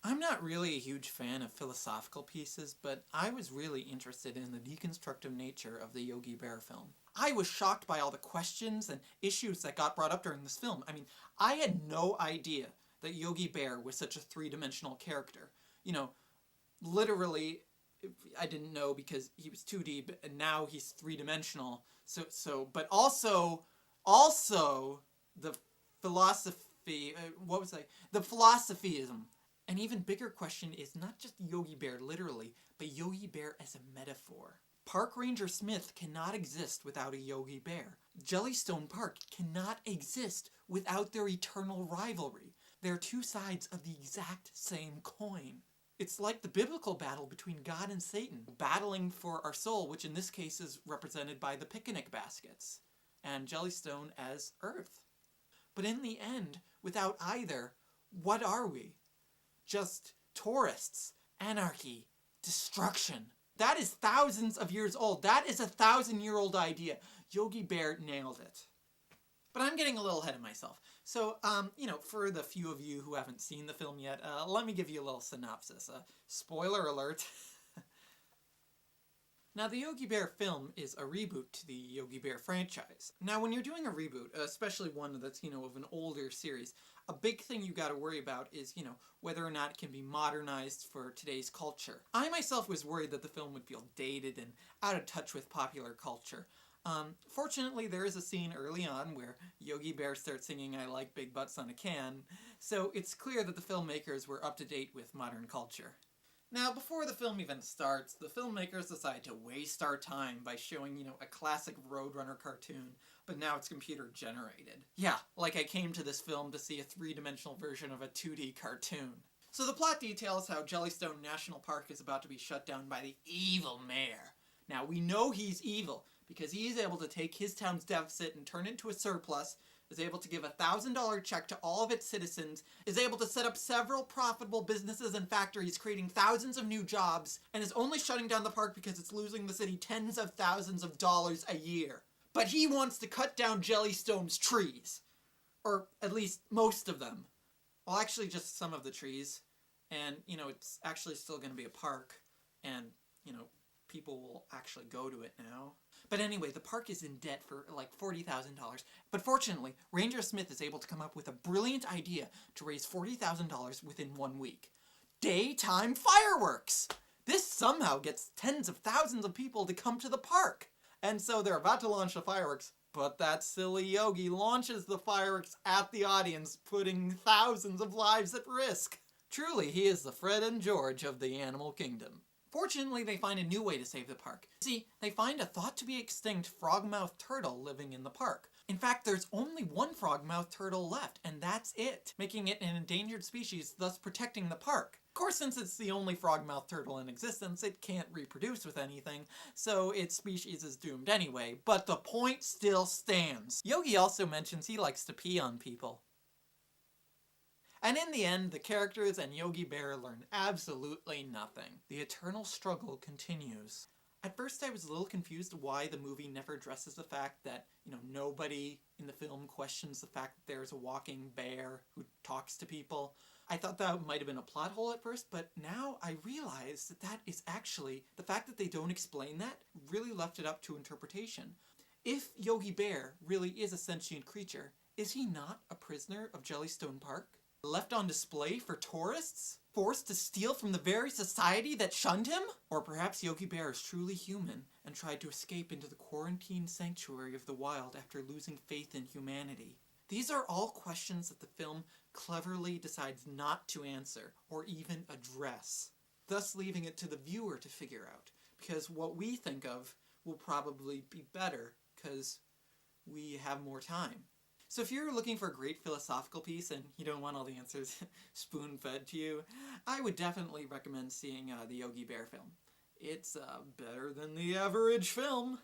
I'm not really a huge fan of philosophical pieces, but I was really interested in the deconstructive nature of the Yogi Bear film. I was shocked by all the questions and issues that got brought up during this film. I mean, I had no idea that Yogi Bear was such a three-dimensional character. You know, literally, I didn't know because he was 2D, and now he's three-dimensional. But also, the philosophy, the philosophyism. An even bigger question is not just Yogi Bear literally, but Yogi Bear as a metaphor. Park Ranger Smith cannot exist without a Yogi Bear. Jellystone Park cannot exist without their eternal rivalry. They're two sides of the exact same coin. It's like the biblical battle between God and Satan, battling for our soul, which in this case is represented by the picnic baskets, and Jellystone as Earth. But in the end, without either, what are we? Just tourists, anarchy, destruction. That is thousands of years old. That is a 1,000-year-old idea. Yogi Bear nailed it. But I'm getting a little ahead of myself. So, for the few of you who haven't seen the film yet, let me give you a little synopsis. Spoiler alert. Now, the Yogi Bear film is a reboot to the Yogi Bear franchise. Now, when you're doing a reboot, especially one that's, of an older series, a big thing you gotta worry about is, whether or not it can be modernized for today's culture. I myself was worried that the film would feel dated and out of touch with popular culture. Fortunately, there is a scene early on where Yogi Bear starts singing "I Like Big Butts" on a can, so it's clear that the filmmakers were up to date with modern culture. Now, before the film even starts, the filmmakers decide to waste our time by showing, a classic Roadrunner cartoon, but now it's computer generated. Yeah, like I came to this film to see a three-dimensional version of a 2D cartoon. So the plot details how Jellystone National Park is about to be shut down by the evil mayor. Now, we know he's evil because he is able to take his town's deficit and turn it into a surplus, is able to give a $1,000 check to all of its citizens, is able to set up several profitable businesses and factories, creating thousands of new jobs, and is only shutting down the park because it's losing the city tens of thousands of dollars a year. But he wants to cut down Jellystone's trees. Or at least most of them. Well, actually just some of the trees. And, it's actually still going to be a park. And, people will actually go to it now. But anyway, the park is in debt for like $40,000. But fortunately, Ranger Smith is able to come up with a brilliant idea to raise $40,000 within 1 week. Daytime fireworks! This somehow gets tens of thousands of people to come to the park. And so they're about to launch the fireworks, but that silly Yogi launches the fireworks at the audience, putting thousands of lives at risk. Truly, he is the Fred and George of the animal kingdom. Fortunately, they find a new way to save the park. See, they find a thought-to-be-extinct frog-mouthed turtle living in the park. In fact, there's only one frog-mouthed turtle left, and that's it, making it an endangered species, thus protecting the park. Of course, since it's the only frog-mouthed turtle in existence, it can't reproduce with anything, so its species is doomed anyway, but the point still stands. Yogi also mentions he likes to pee on people. And in the end, the characters and Yogi Bear learn absolutely nothing. The eternal struggle continues. At first I was a little confused why the movie never addresses the fact that, nobody in the film questions the fact that there's a walking bear who talks to people. I thought that might have been a plot hole at first, but now I realize that is actually, the fact that they don't explain that really left it up to interpretation. If Yogi Bear really is a sentient creature, is he not a prisoner of Jellystone Park? Left on display for tourists? Forced to steal from the very society that shunned him? Or perhaps Yogi Bear is truly human and tried to escape into the quarantine sanctuary of the wild after losing faith in humanity. These are all questions that the film cleverly decides not to answer or even address, thus leaving it to the viewer to figure out, because what we think of will probably be better because we have more time. So if you're looking for a great philosophical piece and you don't want all the answers spoon-fed to you, I would definitely recommend seeing the Yogi Bear film. It's better than the average film.